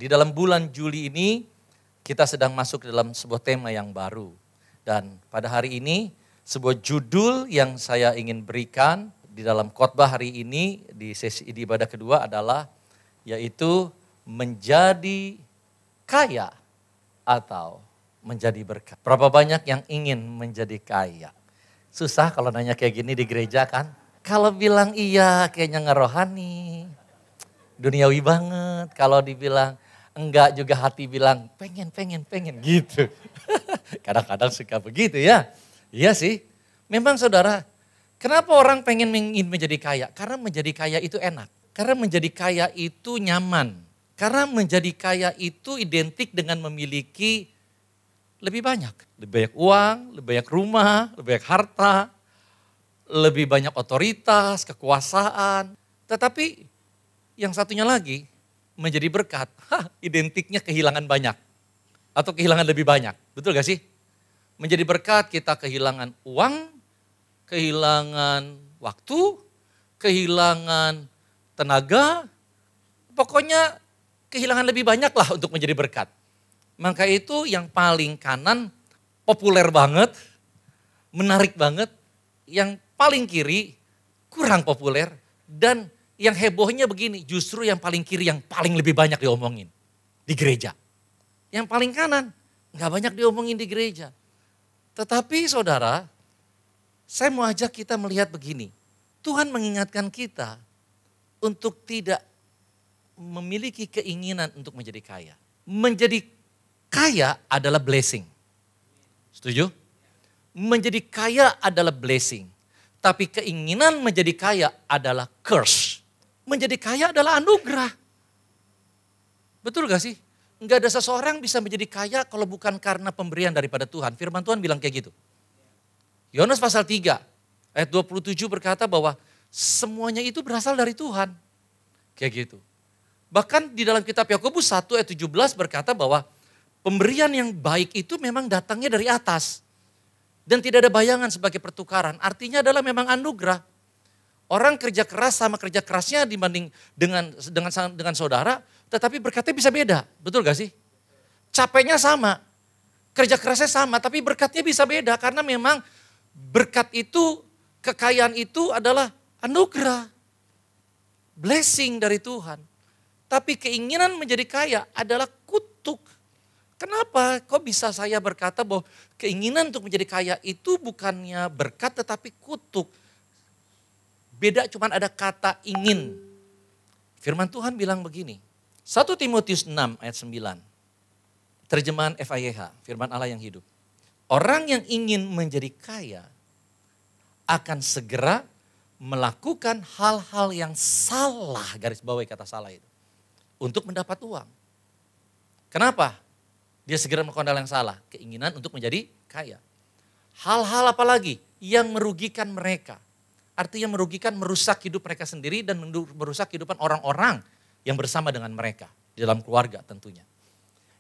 Di dalam bulan Juli ini kita sedang masuk dalam sebuah tema yang baru. Dan pada hari ini sebuah judul yang saya ingin berikan di dalam khotbah hari ini di sesi di ibadah kedua adalah yaitu menjadi kaya atau menjadi berkat. Berapa banyak yang ingin menjadi kaya? Susah kalau nanya kayak gini di gereja kan. Kalau bilang iya kayaknya ngerohani, duniawi banget. Kalau dibilang enggak juga hati bilang pengen gitu. Kadang-kadang suka begitu ya. Iya sih. Memang saudara, kenapa orang ingin menjadi kaya? Karena menjadi kaya itu enak. Karena menjadi kaya itu nyaman. Karena menjadi kaya itu identik dengan memiliki lebih banyak. Lebih banyak uang, lebih banyak rumah, lebih banyak harta, lebih banyak otoritas, kekuasaan. Tetapi yang satunya lagi, menjadi berkat, identiknya kehilangan banyak. Atau kehilangan lebih banyak, betul gak sih? Menjadi berkat kita kehilangan uang, kehilangan waktu, kehilangan tenaga, pokoknya kehilangan lebih banyak lah untuk menjadi berkat. Maka itu yang paling kanan populer banget, menarik banget, yang paling kiri kurang populer dan yang hebohnya begini, justru yang paling kiri yang paling lebih banyak diomongin di gereja. Yang paling kanan nggak banyak diomongin di gereja. Tetapi saudara, saya mau ajak kita melihat begini. Tuhan mengingatkan kita untuk tidak memiliki keinginan untuk menjadi kaya. Menjadi kaya adalah blessing. Setuju? Menjadi kaya adalah blessing. Tapi keinginan menjadi kaya adalah curse. Menjadi kaya adalah anugerah. Betul gak sih? Enggak ada seseorang bisa menjadi kaya kalau bukan karena pemberian daripada Tuhan. Firman Tuhan bilang kayak gitu. Yohanes pasal 3 ayat 27 berkata bahwa semuanya itu berasal dari Tuhan. Kayak gitu. Bahkan di dalam kitab Yakobus 1 ayat 17 berkata bahwa pemberian yang baik itu memang datangnya dari atas. Dan tidak ada bayangan sebagai pertukaran. Artinya adalah memang anugerah. Orang kerja keras sama kerja kerasnya dibanding dengan saudara, tetapi berkatnya bisa beda. Betul gak sih? Capeknya sama, kerja kerasnya sama, tapi berkatnya bisa beda. Karena memang berkat itu, kekayaan itu adalah anugerah. Blessing dari Tuhan. Tapi keinginan menjadi kaya adalah kutuk. Kenapa? Kok bisa saya berkata bahwa keinginan untuk menjadi kaya itu bukannya berkat tetapi kutuk. Beda cuma ada kata ingin. Firman Tuhan bilang begini. 1 Timotius 6 ayat 9. Terjemahan FIYH, firman Allah yang hidup. Orang yang ingin menjadi kaya akan segera melakukan hal-hal yang salah. Garis bawahi kata salah itu. Untuk mendapat uang. Kenapa? Dia segera melakukan hal yang salah. Keinginan untuk menjadi kaya. Hal-hal apa lagi yang merugikan mereka. Artinya merugikan, merusak hidup mereka sendiri dan merusak kehidupan orang-orang yang bersama dengan mereka. Di dalam keluarga tentunya.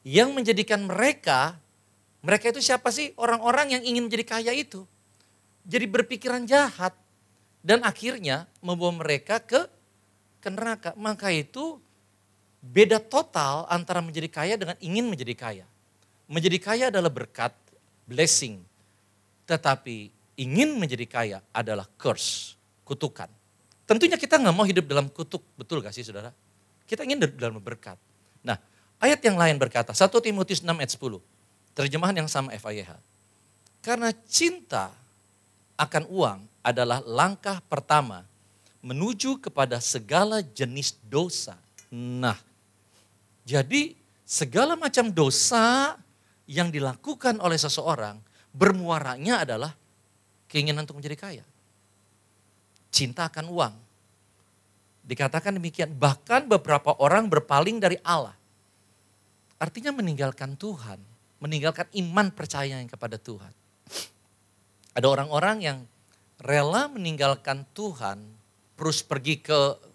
Yang menjadikan mereka itu siapa sih? Orang-orang yang ingin menjadi kaya itu. Jadi berpikiran jahat. Dan akhirnya membawa mereka ke neraka. Maka itu beda total antara menjadi kaya dengan ingin menjadi kaya. Menjadi kaya adalah berkat, blessing. Tetapi ingin menjadi kaya adalah curse, kutukan. Tentunya kita nggak mau hidup dalam kutuk, betul gak sih saudara? Kita ingin dalam berkat. Nah, ayat yang lain berkata, 1 Timotius 6 ayat 10, terjemahan yang sama FIYH. Karena cinta akan uang adalah langkah pertama menuju kepada segala jenis dosa. Nah, jadi segala macam dosa yang dilakukan oleh seseorang bermuaranya adalah keinginan untuk menjadi kaya. Cinta akan uang. Dikatakan demikian, bahkan beberapa orang berpaling dari Allah. Artinya meninggalkan Tuhan, meninggalkan iman percayanya kepada Tuhan. Ada orang-orang yang rela meninggalkan Tuhan, terus pergi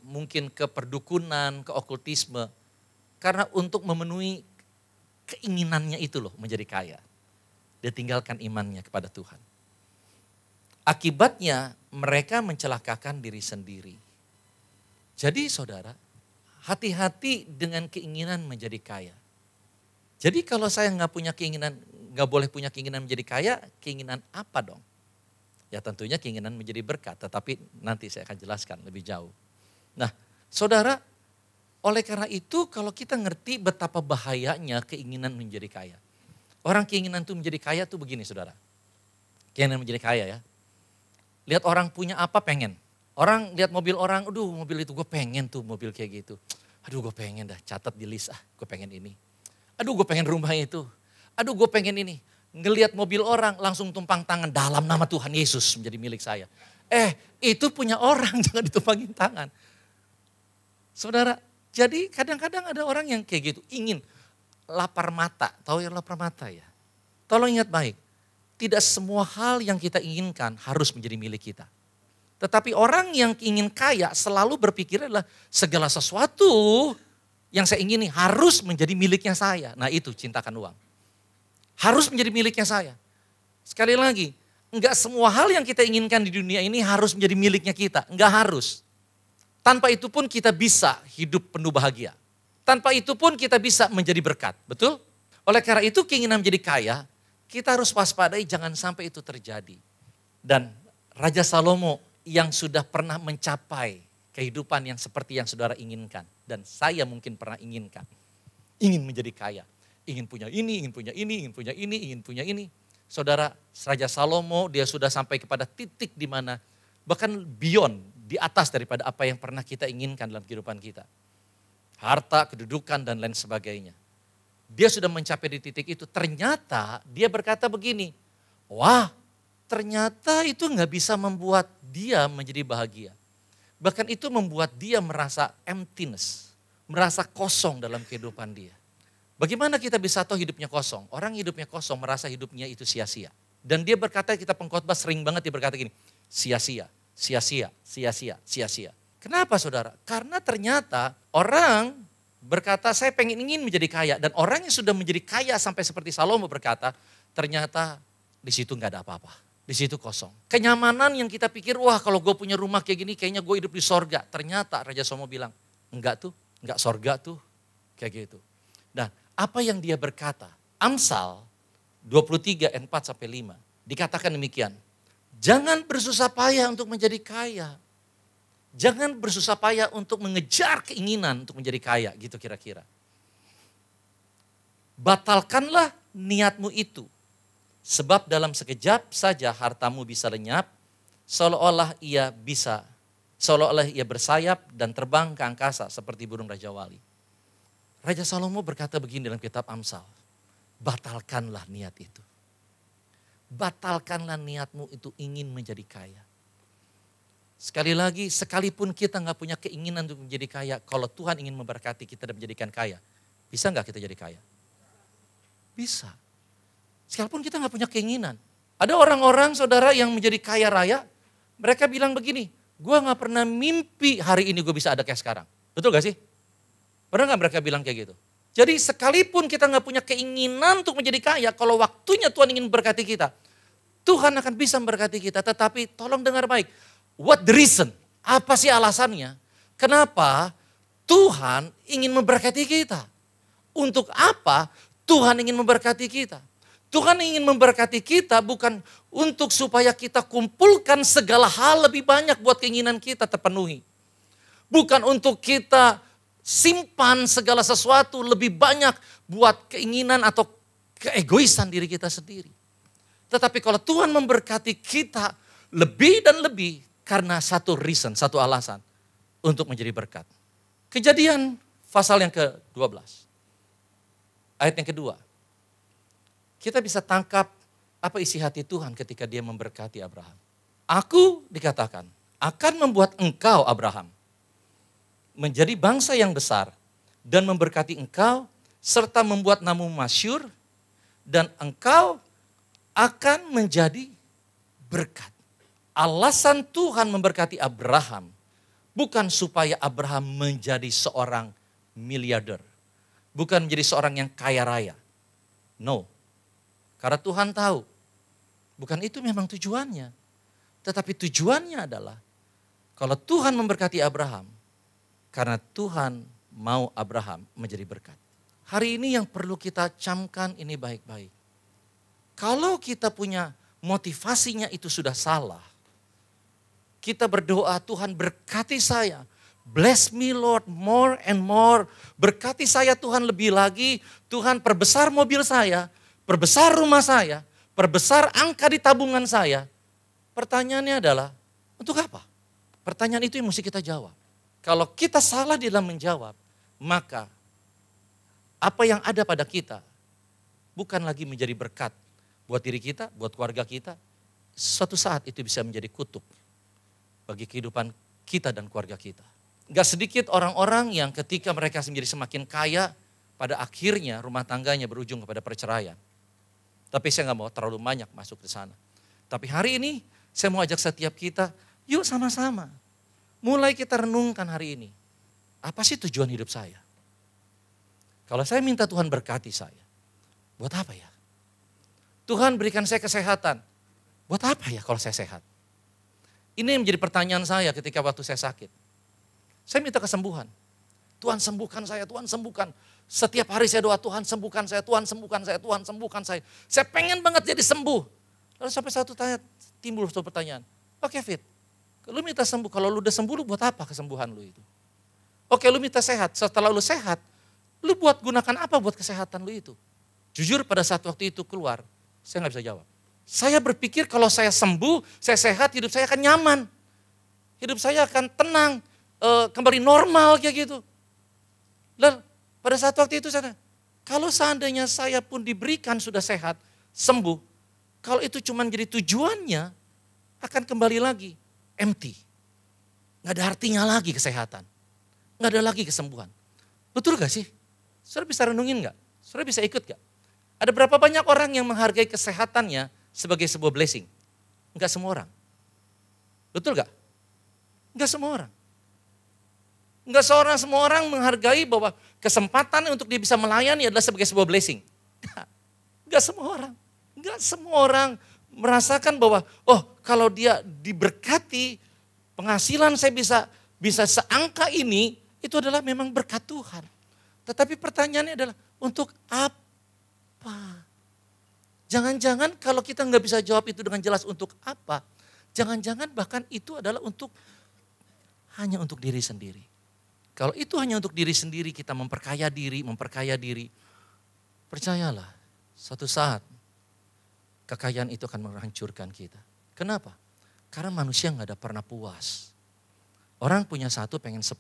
mungkin ke perdukunan, ke okultisme. Karena untuk memenuhi keinginannya itu loh menjadi kaya. Dia tinggalkan imannya kepada Tuhan. Akibatnya mereka mencelakakan diri sendiri. Jadi saudara, hati-hati dengan keinginan menjadi kaya. Jadi kalau saya nggak punya keinginan, nggak boleh punya keinginan menjadi kaya, keinginan apa dong? Ya tentunya keinginan menjadi berkat, tetapi nanti saya akan jelaskan lebih jauh. Nah, saudara, oleh karena itu kalau kita ngerti betapa bahayanya keinginan menjadi kaya. Orang keinginan itu menjadi kaya tuh begini saudara. Keinginan menjadi kaya ya. Lihat orang punya apa pengen. Orang lihat mobil orang, aduh mobil itu gue pengen tuh mobil kayak gitu. Aduh gue pengen dah, catat di list gue pengen ini. Aduh gue pengen rumah itu. Aduh gue pengen ini. Ngelihat mobil orang langsung tumpang tangan dalam nama Tuhan Yesus menjadi milik saya. Itu punya orang jangan ditumpangin tangan. Saudara, jadi kadang-kadang ada orang yang kayak gitu ingin lapar mata. Tahu yang lapar mata ya? Tolong ingat baik. Tidak semua hal yang kita inginkan harus menjadi milik kita. Tetapi orang yang ingin kaya selalu berpikir adalah segala sesuatu yang saya ingini harus menjadi miliknya saya. Nah itu cintakan uang. Harus menjadi miliknya saya. Sekali lagi, enggak semua hal yang kita inginkan di dunia ini harus menjadi miliknya kita. Enggak harus. Tanpa itu pun kita bisa hidup penuh bahagia. Tanpa itu pun kita bisa menjadi berkat. Betul? Oleh karena itu keinginan menjadi kaya, kita harus waspadai jangan sampai itu terjadi. Dan Raja Salomo yang sudah pernah mencapai kehidupan yang seperti yang saudara inginkan. Dan saya mungkin pernah inginkan. Ingin menjadi kaya. Ingin punya ini, ingin punya ini, ingin punya ini, ingin punya ini. Saudara, Raja Salomo dia sudah sampai kepada titik di mana bahkan beyond, di atas daripada apa yang pernah kita inginkan dalam kehidupan kita. Harta, kedudukan, dan lain sebagainya. Dia sudah mencapai di titik itu, ternyata dia berkata begini, wah ternyata itu nggak bisa membuat dia menjadi bahagia. Bahkan itu membuat dia merasa emptiness, merasa kosong dalam kehidupan dia. Bagaimana kita bisa tahu hidupnya kosong? Orang hidupnya kosong merasa hidupnya itu sia-sia. Dan dia berkata, kita pengkhotbah sering banget dia berkata gini, sia-sia, sia-sia, sia-sia, sia-sia. Kenapa saudara? Karena ternyata orang berkata saya ingin menjadi kaya. Dan orang yang sudah menjadi kaya sampai seperti Salomo berkata, ternyata di situ nggak ada apa-apa. Di situ kosong. Kenyamanan yang kita pikir, wah kalau gue punya rumah kayak gini kayaknya gue hidup di sorga. Ternyata Raja Salomo bilang, enggak tuh, enggak sorga tuh. Kayak gitu. Nah apa yang dia berkata? Amsal 23 ayat 4-5 dikatakan demikian. Jangan bersusah payah untuk menjadi kaya. Jangan bersusah payah untuk mengejar keinginan untuk menjadi kaya, gitu kira-kira. Batalkanlah niatmu itu. Sebab dalam sekejap saja hartamu bisa lenyap, seolah-olah ia bersayap dan terbang ke angkasa seperti burung Raja Wali. Raja Salomo berkata begini dalam kitab Amsal, batalkanlah niat itu. Batalkanlah niatmu itu ingin menjadi kaya. Sekali lagi, sekalipun kita nggak punya keinginan untuk menjadi kaya, kalau Tuhan ingin memberkati kita dan menjadikan kaya, bisa nggak kita jadi kaya? Bisa. Sekalipun kita nggak punya keinginan. Ada orang-orang saudara yang menjadi kaya raya, mereka bilang begini, gue nggak pernah mimpi hari ini gue bisa ada kayak sekarang. Betul gak sih? Pernah nggak mereka bilang kayak gitu? Jadi sekalipun kita nggak punya keinginan untuk menjadi kaya, kalau waktunya Tuhan ingin memberkati kita, Tuhan akan bisa memberkati kita. Tetapi tolong dengar baik, what the reason? Apa sih alasannya? Kenapa Tuhan ingin memberkati kita? Untuk apa Tuhan ingin memberkati kita? Tuhan ingin memberkati kita bukan untuk supaya kita kumpulkan segala hal lebih banyak buat keinginan kita terpenuhi. Bukan untuk kita simpan segala sesuatu lebih banyak buat keinginan atau keegoisan diri kita sendiri. Tetapi kalau Tuhan memberkati kita lebih dan lebih karena satu reason, satu alasan untuk menjadi berkat. Kejadian pasal yang ke-12. Ayat yang kedua. Kita bisa tangkap apa isi hati Tuhan ketika dia memberkati Abraham. Aku dikatakan akan membuat engkau Abraham menjadi bangsa yang besar dan memberkati engkau serta membuat namamu masyhur dan engkau akan menjadi berkat. Alasan Tuhan memberkati Abraham bukan supaya Abraham menjadi seorang miliarder. Bukan menjadi seorang yang kaya raya. No. Karena Tuhan tahu, bukan itu memang tujuannya. Tetapi tujuannya adalah, kalau Tuhan memberkati Abraham, karena Tuhan mau Abraham menjadi berkat. Hari ini yang perlu kita camkan ini baik-baik. Kalau kita punya motivasinya itu sudah salah. Kita berdoa, Tuhan berkati saya. Bless me Lord more and more. Berkati saya Tuhan lebih lagi. Tuhan perbesar mobil saya. Perbesar rumah saya. Perbesar angka di tabungan saya. Pertanyaannya adalah, untuk apa? Pertanyaan itu yang mesti kita jawab. Kalau kita salah di dalam menjawab, maka apa yang ada pada kita bukan lagi menjadi berkat buat diri kita, buat keluarga kita. Suatu saat itu bisa menjadi kutuk bagi kehidupan kita dan keluarga kita. Gak sedikit orang-orang yang ketika mereka menjadi semakin kaya, pada akhirnya rumah tangganya berujung kepada perceraian. Tapi saya gak mau terlalu banyak masuk ke sana. Tapi hari ini saya mau ajak setiap kita, yuk sama-sama. Mulai kita renungkan hari ini. Apa sih tujuan hidup saya? Kalau saya minta Tuhan berkati saya, buat apa ya? Tuhan berikan saya kesehatan, buat apa ya kalau saya sehat? Ini yang menjadi pertanyaan saya ketika waktu saya sakit. Saya minta kesembuhan. Tuhan sembuhkan saya, Tuhan sembuhkan. Setiap hari saya doa, Tuhan sembuhkan saya, Tuhan sembuhkan saya, Tuhan sembuhkan saya. Saya pengen banget jadi sembuh. Lalu sampai timbul satu pertanyaan. Oke Fit, lu minta sembuh, kalau lu udah sembuh lu buat apa kesembuhan lu itu? Oke lu minta sehat, setelah lu sehat, lu buat gunakan apa buat kesehatan lu itu? Jujur pada saat waktu itu keluar, saya gak bisa jawab. Saya berpikir kalau saya sembuh, saya sehat, hidup saya akan nyaman. Hidup saya akan tenang. Kembali normal kayak gitu. Dan pada saat waktu itu saya, kalau seandainya saya pun diberikan sudah sehat, sembuh, kalau itu cuma jadi tujuannya, akan kembali lagi empty. Gak ada artinya lagi kesehatan. Gak ada lagi kesembuhan. Betul gak sih? Saudara bisa renungin gak? Saudara bisa ikut gak? Ada berapa banyak orang yang menghargai kesehatannya sebagai sebuah blessing? Enggak semua orang. Betul gak? Enggak semua orang. Enggak semua orang menghargai bahwa kesempatan untuk dia bisa melayani adalah sebagai sebuah blessing. Enggak semua orang. Enggak semua orang merasakan bahwa, oh kalau dia diberkati, penghasilan saya bisa seangka ini, itu adalah memang berkat Tuhan. Tetapi pertanyaannya adalah, untuk apa? Jangan-jangan kalau kita nggak bisa jawab itu dengan jelas untuk apa, jangan-jangan bahkan itu adalah hanya untuk diri sendiri. Kalau itu hanya untuk diri sendiri, kita memperkaya diri, percayalah, suatu saat kekayaan itu akan menghancurkan kita. Kenapa? Karena manusia nggak ada pernah puas. Orang punya 1 pengen 10,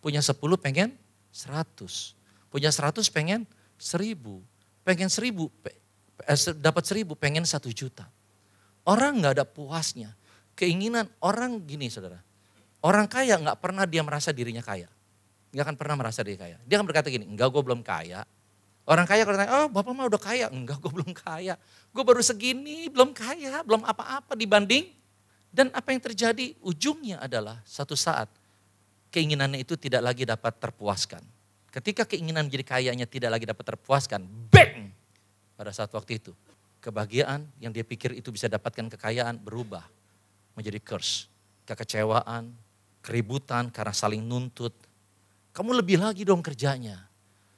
punya 10 pengen 100, punya 100 pengen 1000, pengen 1000, dapat 1000 pengen 1 juta. Orang nggak ada puasnya. Keinginan orang gini saudara. Orang kaya gak pernah dia merasa dirinya kaya. Gak akan pernah merasa dirinya kaya. Dia akan berkata gini, enggak gue belum kaya. Orang kaya kalau tanya, oh bapak mah udah kaya. Enggak gue belum kaya. Gue baru segini, belum kaya, belum apa-apa dibanding. Dan apa yang terjadi ujungnya adalah satu saat keinginannya itu tidak lagi dapat terpuaskan. Ketika keinginan menjadi kayanya tidak lagi dapat terpuaskan, bang! Pada saat waktu itu, kebahagiaan yang dia pikir itu bisa dapatkan kekayaan berubah menjadi curse. Kekecewaan, keributan karena saling nuntut. Kamu lebih lagi dong kerjanya.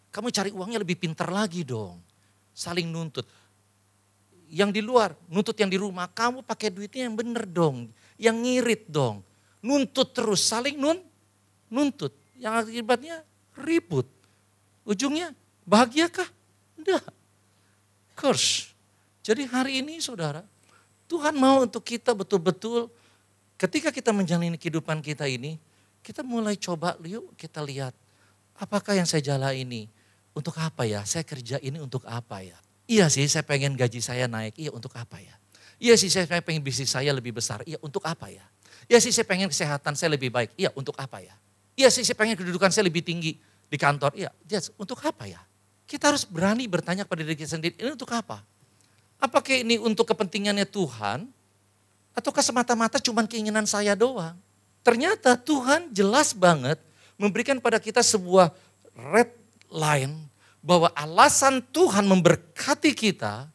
Kamu cari uangnya lebih pintar lagi dong. Saling nuntut. Yang di luar, nuntut yang di rumah. Kamu pakai duitnya yang bener dong. Yang ngirit dong. Nuntut terus, saling nuntut. Yang akibatnya ribut. Ujungnya bahagiakah? Enggak. Curse. Jadi hari ini saudara, Tuhan mau untuk kita betul-betul ketika kita menjalani kehidupan kita ini, kita mulai coba yuk kita lihat. Apakah yang saya jalan ini untuk apa ya? Saya kerja ini untuk apa ya? Iya sih saya pengen gaji saya naik, iya untuk apa ya? Iya sih saya pengen bisnis saya lebih besar, iya untuk apa ya? Iya sih saya pengen kesehatan saya lebih baik, iya untuk apa ya? Iya sih saya pengen kedudukan saya lebih tinggi di kantor, iya untuk apa ya? Kita harus berani bertanya kepada diri kita sendiri, ini untuk apa? Apakah ini untuk kepentingannya Tuhan? Ataukah semata-mata cuma keinginan saya doang? Ternyata Tuhan jelas banget memberikan pada kita sebuah red line bahwa alasan Tuhan memberkati kita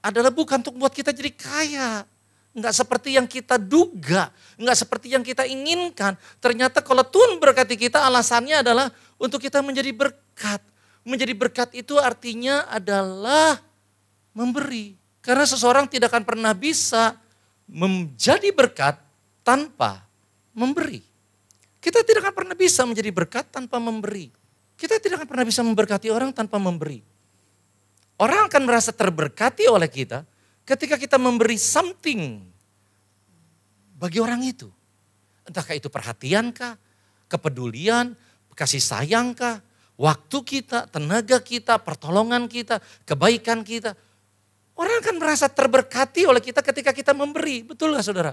adalah bukan untuk buat kita jadi kaya. Enggak seperti yang kita duga, enggak seperti yang kita inginkan. Ternyata kalau Tuhan berkati kita alasannya adalah untuk kita menjadi berkat. Menjadi berkat itu artinya adalah memberi. Karena seseorang tidak akan pernah bisa menjadi berkat tanpa memberi. Kita tidak akan pernah bisa menjadi berkat tanpa memberi. Kita tidak akan pernah bisa memberkati orang tanpa memberi. Orang akan merasa terberkati oleh kita ketika kita memberi something bagi orang itu. Entahkah itu perhatian kah, kepedulian, kasih sayang kah, waktu kita, tenaga kita, pertolongan kita, kebaikan kita. Orang akan merasa terberkati oleh kita ketika kita memberi. Betul gak saudara?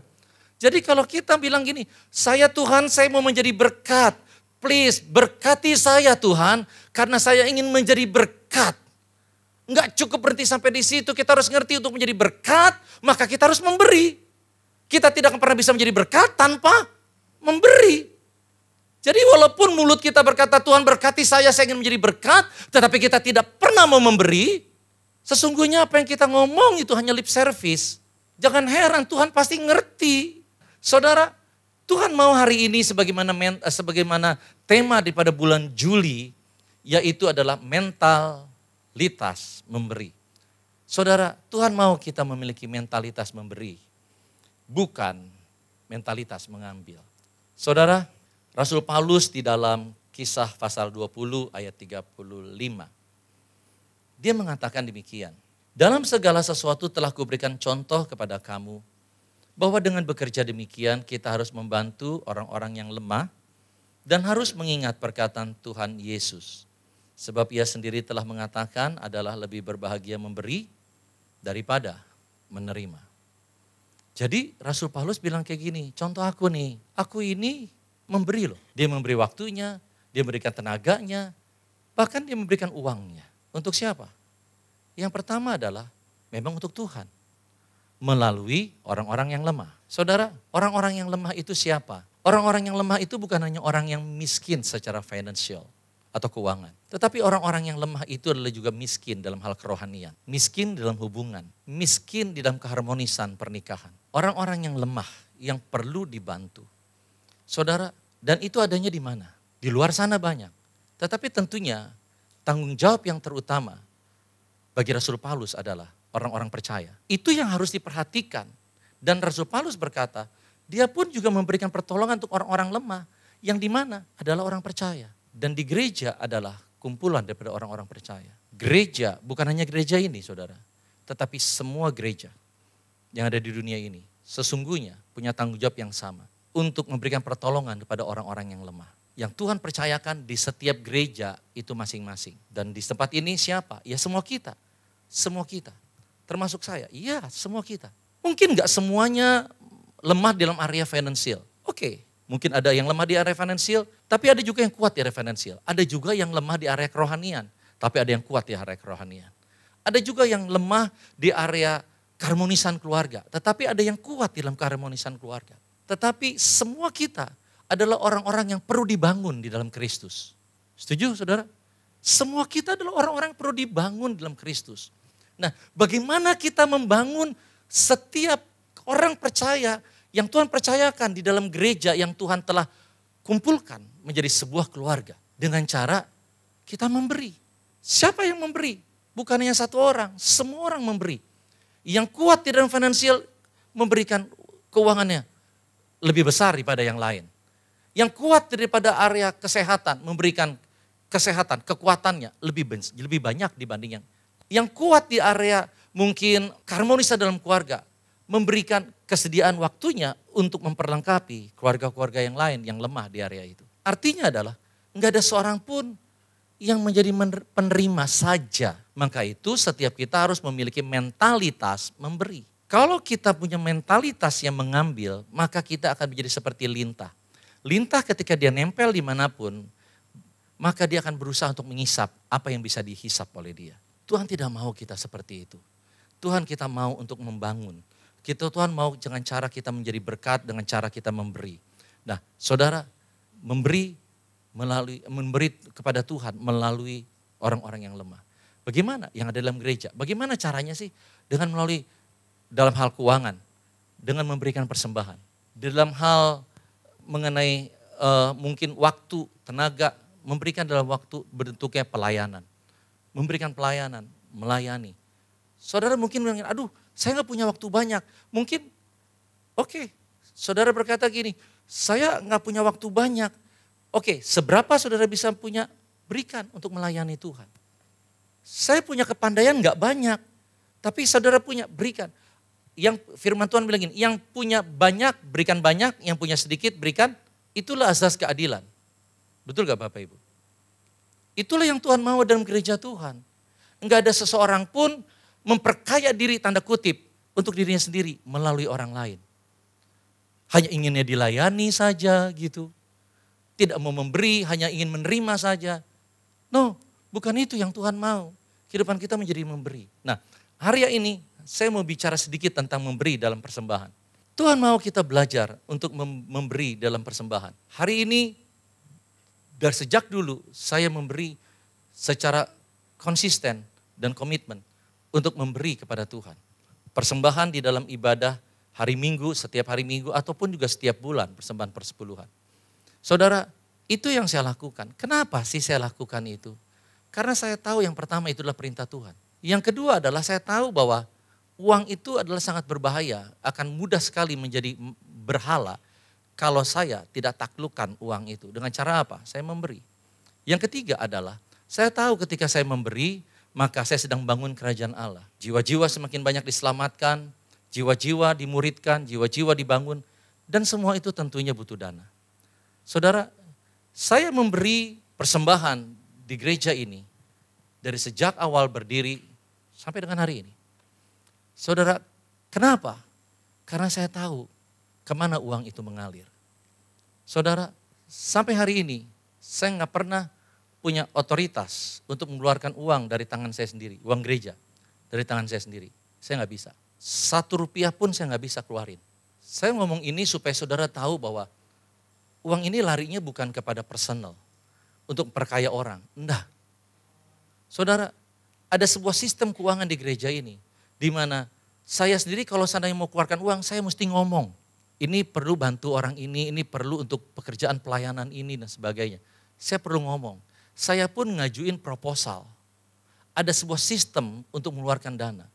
Jadi kalau kita bilang gini, saya Tuhan saya mau menjadi berkat. Please berkati saya Tuhan karena saya ingin menjadi berkat. Enggak cukup berhenti sampai di situ, kita harus ngerti untuk menjadi berkat, maka kita harus memberi. Kita tidak akan pernah bisa menjadi berkat tanpa memberi. Jadi walaupun mulut kita berkata Tuhan berkati saya ingin menjadi berkat, tetapi kita tidak pernah mau memberi, sesungguhnya apa yang kita ngomong itu hanya lip service. Jangan heran Tuhan pasti ngerti. Saudara, Tuhan mau hari ini sebagaimana tema daripada bulan Juli, yaitu adalah mentalitas memberi. Saudara, Tuhan mau kita memiliki mentalitas memberi, bukan mentalitas mengambil. Saudara, Rasul Paulus di dalam Kisah pasal 20 ayat 35. Dia mengatakan demikian. Dalam segala sesuatu telah kuberikan contoh kepada kamu, bahwa dengan bekerja demikian kita harus membantu orang-orang yang lemah dan harus mengingat perkataan Tuhan Yesus. Sebab ia sendiri telah mengatakan adalah lebih berbahagia memberi daripada menerima. Jadi Rasul Paulus bilang kayak gini, contoh aku nih, aku ini memberi loh. Dia memberi waktunya, dia memberikan tenaganya, bahkan dia memberikan uangnya. Untuk siapa? Yang pertama adalah memang untuk Tuhan. Melalui orang-orang yang lemah. Saudara, orang-orang yang lemah itu siapa? Orang-orang yang lemah itu bukan hanya orang yang miskin secara financial atau keuangan. Tetapi orang-orang yang lemah itu adalah juga miskin dalam hal kerohanian. Miskin dalam hubungan. Miskin di dalam keharmonisan pernikahan. Orang-orang yang lemah yang perlu dibantu. Saudara, dan itu adanya di mana? Di luar sana banyak. Tetapi tentunya tanggung jawab yang terutama bagi Rasul Paulus adalah orang-orang percaya. Itu yang harus diperhatikan. Dan Rasul Paulus berkata, dia pun juga memberikan pertolongan untuk orang-orang lemah. Yang di mana adalah orang percaya. Dan di gereja adalah kumpulan daripada orang-orang percaya. Gereja, bukan hanya gereja ini saudara. Tetapi semua gereja yang ada di dunia ini sesungguhnya punya tanggung jawab yang sama. Untuk memberikan pertolongan kepada orang-orang yang lemah. Yang Tuhan percayakan di setiap gereja itu masing-masing. Dan di tempat ini siapa? Ya semua kita. Semua kita. Termasuk saya. Iya semua kita. Mungkin gak semuanya lemah dalam area finansial. Oke, mungkin ada yang lemah di area finansial. Tapi ada juga yang kuat di area finansial. Ada juga yang lemah di area kerohanian. Tapi ada yang kuat di area kerohanian. Ada juga yang lemah di area keharmonisan keluarga. Tetapi ada yang kuat di dalam keharmonisan keluarga. Tetapi semua kita adalah orang-orang yang perlu dibangun di dalam Kristus. Setuju saudara? Semua kita adalah orang-orang yang perlu dibangun dalam Kristus. Nah bagaimana kita membangun setiap orang percaya yang Tuhan percayakan di dalam gereja yang Tuhan telah kumpulkan menjadi sebuah keluarga. Dengan cara kita memberi. Siapa yang memberi? Bukan hanya satu orang, semua orang memberi. Yang kuat di dalam finansial memberikan keuangannya lebih besar daripada yang lain. Yang kuat daripada area kesehatan memberikan kesehatan, kekuatannya lebih banyak dibanding yang kuat di area mungkin keharmonisan dalam keluarga. Memberikan kesediaan waktunya untuk memperlengkapi keluarga-keluarga yang lain yang lemah di area itu. Artinya adalah enggak ada seorang pun yang menjadi penerima saja. Maka itu setiap kita harus memiliki mentalitas memberi. Kalau kita punya mentalitas yang mengambil, maka kita akan menjadi seperti lintah. Lintah ketika dia nempel dimanapun, maka dia akan berusaha untuk menghisap apa yang bisa dihisap oleh dia. Tuhan tidak mau kita seperti itu. Tuhan kita mau untuk membangun. Tuhan mau dengan cara kita menjadi berkat, dengan cara kita memberi. Nah saudara, memberi kepada Tuhan melalui orang-orang yang lemah. Bagaimana yang ada dalam gereja? Bagaimana caranya sih? Dengan melalui dalam hal keuangan. dengan memberikan persembahan. Dalam hal mengenai mungkin waktu, tenaga, memberikan dalam waktu bentuknya pelayanan. Memberikan pelayanan, melayani. Saudara mungkin bilang, aduh saya nggak punya waktu banyak. Mungkin, oke, saudara berkata gini, saya nggak punya waktu banyak. Oke, seberapa saudara bisa punya, berikan untuk melayani Tuhan. Saya punya kepandaian nggak banyak, tapi saudara punya, berikan. Yang firman Tuhan bilang gini, yang punya banyak berikan banyak, yang punya sedikit berikan, itulah asas keadilan. Betul gak Bapak Ibu? Itulah yang Tuhan mau dalam gereja Tuhan. Enggak ada seseorang pun memperkaya diri tanda kutip untuk dirinya sendiri melalui orang lain. Hanya inginnya dilayani saja gitu. Tidak mau memberi, hanya ingin menerima saja. No, bukan itu yang Tuhan mau. Kehidupan kita menjadi memberi. Nah, hari ini saya mau bicara sedikit tentang memberi dalam persembahan. Tuhan mau kita belajar untuk memberi dalam persembahan. Hari ini, dari sejak dulu saya memberi secara konsisten dan komitmen untuk memberi kepada Tuhan. Persembahan di dalam ibadah hari Minggu, setiap hari Minggu, ataupun juga setiap bulan persembahan persepuluhan. Saudara, itu yang saya lakukan. Kenapa sih saya lakukan itu? Karena saya tahu yang pertama itu adalah perintah Tuhan. Yang kedua adalah saya tahu bahwa uang itu adalah sangat berbahaya, akan mudah sekali menjadi berhala kalau saya tidak taklukkan uang itu. Dengan cara apa? Saya memberi. Yang ketiga adalah saya tahu ketika saya memberi, maka saya sedang bangun kerajaan Allah. Jiwa-jiwa semakin banyak diselamatkan, jiwa-jiwa dimuridkan, jiwa-jiwa dibangun, dan semua itu tentunya butuh dana. Saudara, saya memberi persembahan di gereja ini dari sejak awal berdiri sampai dengan hari ini. Saudara, kenapa? Karena saya tahu kemana uang itu mengalir. Saudara, sampai hari ini saya nggak pernah punya otoritas untuk mengeluarkan uang dari tangan saya sendiri, uang gereja dari tangan saya sendiri. Saya nggak bisa. 1 rupiah pun saya nggak bisa keluarin. Saya ngomong ini supaya saudara tahu bahwa uang ini larinya bukan kepada personal, untuk memperkaya orang. Enggak. Saudara, ada sebuah sistem keuangan di gereja ini, di mana saya sendiri kalau seandainya mau keluarkan uang, saya mesti ngomong. Ini perlu bantu orang ini perlu untuk pekerjaan pelayanan ini dan sebagainya. Saya perlu ngomong. Saya pun ngajuin proposal. Ada sebuah sistem untuk mengeluarkan dana.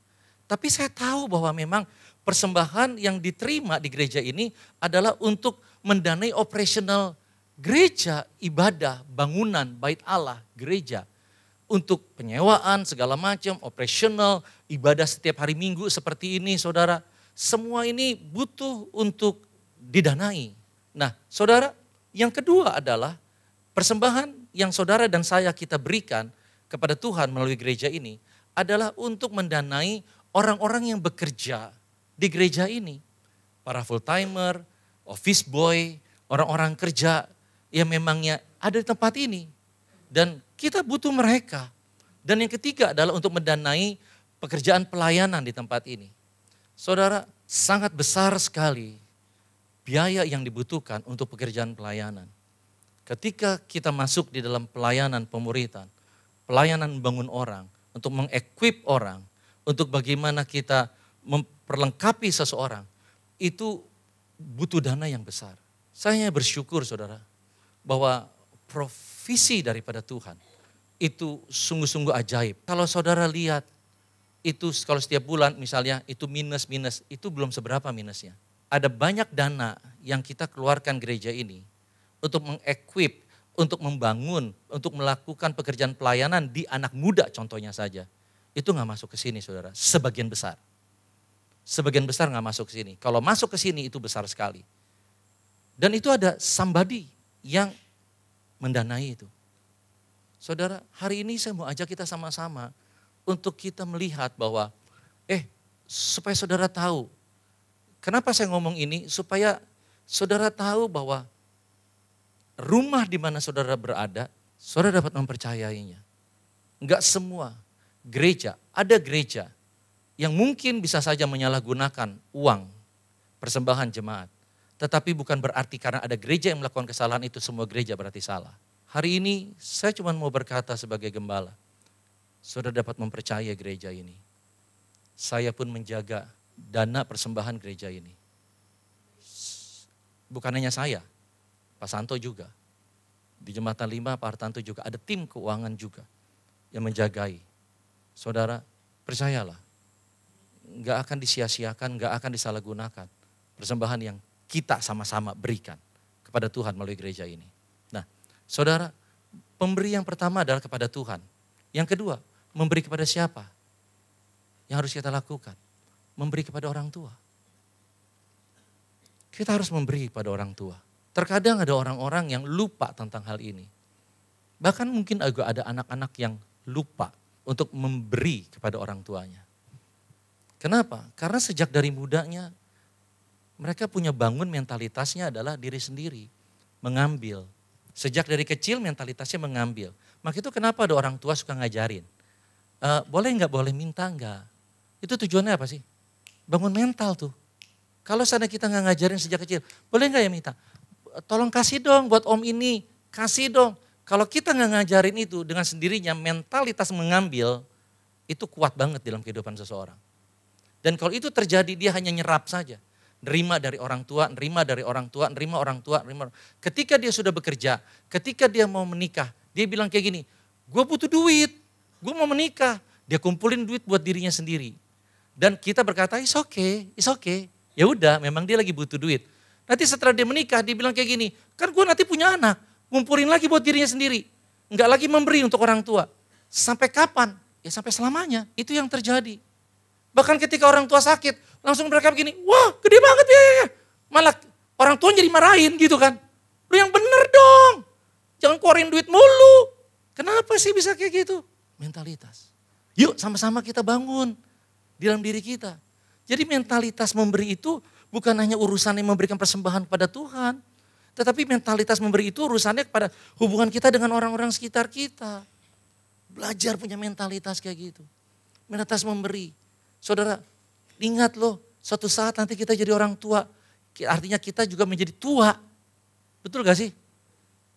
Tapi saya tahu bahwa memang persembahan yang diterima di gereja ini adalah untuk mendanai operasional gereja, ibadah, bangunan, bait Allah, gereja. Untuk penyewaan segala macam, operasional, ibadah setiap hari Minggu seperti ini saudara. Semua ini butuh untuk didanai. Nah saudara, yang kedua adalah persembahan yang saudara dan saya kita berikan kepada Tuhan melalui gereja ini adalah untuk mendanai orang-orang yang bekerja di gereja ini. Para full timer, office boy, orang-orang kerja yang memangnya ada di tempat ini. Dan kita butuh mereka. Dan yang ketiga adalah untuk mendanai pekerjaan pelayanan di tempat ini. Saudara, sangat besar sekali biaya yang dibutuhkan untuk pekerjaan pelayanan. Ketika kita masuk di dalam pelayanan pemuritan, pelayanan membangun orang, untuk mengequip orang, untuk bagaimana kita memperlengkapi seseorang, itu butuh dana yang besar. Saya bersyukur saudara, bahwa provisi daripada Tuhan itu sungguh-sungguh ajaib. Kalau saudara lihat, itu kalau setiap bulan misalnya itu minus, itu belum seberapa minusnya. Ada banyak dana yang kita keluarkan gereja ini untuk mengequip, untuk membangun, untuk melakukan pekerjaan pelayanan di anak muda contohnya saja. Itu gak masuk ke sini saudara, sebagian besar. Sebagian besar gak masuk ke sini. Kalau masuk ke sini itu besar sekali. Dan itu ada somebody yang mendanai itu. Saudara, hari ini saya mau ajak kita sama-sama untuk kita melihat bahwa, supaya saudara tahu. Kenapa saya ngomong ini? Supaya saudara tahu bahwa rumah di mana saudara berada, saudara dapat mempercayainya. Enggak semua gereja, ada gereja yang mungkin bisa saja menyalahgunakan uang persembahan jemaat. Tetapi bukan berarti karena ada gereja yang melakukan kesalahan itu semua gereja berarti salah. Hari ini saya cuma mau berkata sebagai gembala, saudara dapat mempercayai gereja ini. Saya pun menjaga dana persembahan gereja ini. bukan hanya saya, Pak Santo juga. Di Jembatan 5 Pak Hartanto juga ada tim keuangan juga yang menjagai. Saudara, percayalah, nggak akan disia-siakan, nggak akan disalahgunakan persembahan yang kita sama-sama berikan kepada Tuhan melalui gereja ini. Nah, saudara, pemberi yang pertama adalah kepada Tuhan. Yang kedua, memberi kepada siapa? Yang harus kita lakukan, memberi kepada orang tua. Kita harus memberi kepada orang tua. Terkadang ada orang-orang yang lupa tentang hal ini. Bahkan mungkin juga ada anak-anak yang lupa untuk memberi kepada orang tuanya. Kenapa? Karena sejak dari mudanya mereka punya bangun mentalitasnya adalah diri sendiri. Mengambil. Sejak dari kecil mentalitasnya mengambil. Maka itu kenapa ada orang tua suka ngajarin. Boleh nggak, boleh minta nggak. Itu tujuannya apa sih? Bangun mental tuh. Kalau sana kita nggak ngajarin sejak kecil, boleh nggak ya minta? Tolong kasih dong buat om ini, kasih dong. Kalau kita nggak ngajarin itu dengan sendirinya mentalitas mengambil itu kuat banget dalam kehidupan seseorang. Dan kalau itu terjadi dia hanya nyerap saja. Nerima dari orang tua, nerima dari orang tua, nerima orang tua. Ketika dia sudah bekerja, ketika dia mau menikah, dia bilang kayak gini, gue butuh duit, gue mau menikah. Dia kumpulin duit buat dirinya sendiri. Dan kita berkata, it's okay. Ya udah, memang dia lagi butuh duit. Nanti setelah dia menikah, dia bilang kayak gini, kan gue nanti punya anak, ngumpulin lagi buat dirinya sendiri. Enggak lagi memberi untuk orang tua. Sampai kapan? Ya sampai selamanya, itu yang terjadi. Bahkan ketika orang tua sakit, langsung mereka begini, wah gede banget ya. Malah orang tua jadi marahin gitu kan. Lu yang bener dong, jangan keluarin duit mulu. Kenapa sih bisa kayak gitu? Mentalitas. Yuk sama-sama kita bangun di dalam diri kita. Jadi mentalitas memberi itu bukan hanya urusan yang memberikan persembahan kepada Tuhan. Tetapi mentalitas memberi itu urusannya kepada hubungan kita dengan orang-orang sekitar kita. Belajar punya mentalitas kayak gitu. Mentalitas memberi. Saudara, ingat loh, suatu saat nanti kita jadi orang tua. Artinya kita juga menjadi tua. Betul gak sih?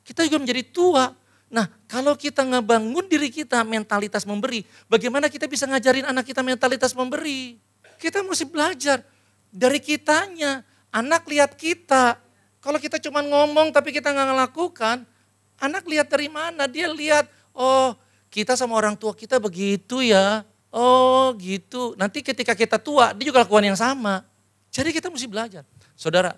Kita juga menjadi tua. Nah, kalau kita ngebangun diri kita mentalitas memberi, bagaimana kita bisa ngajarin anak kita mentalitas memberi? Kita mesti belajar dari kitanya. Anak lihat kita. Kalau kita cuma ngomong tapi kita nggak ngelakukan, anak lihat dari mana? Dia lihat, oh kita sama orang tua kita begitu ya. Oh gitu. Nanti ketika kita tua, dia juga lakukan yang sama. Jadi kita mesti belajar. Saudara,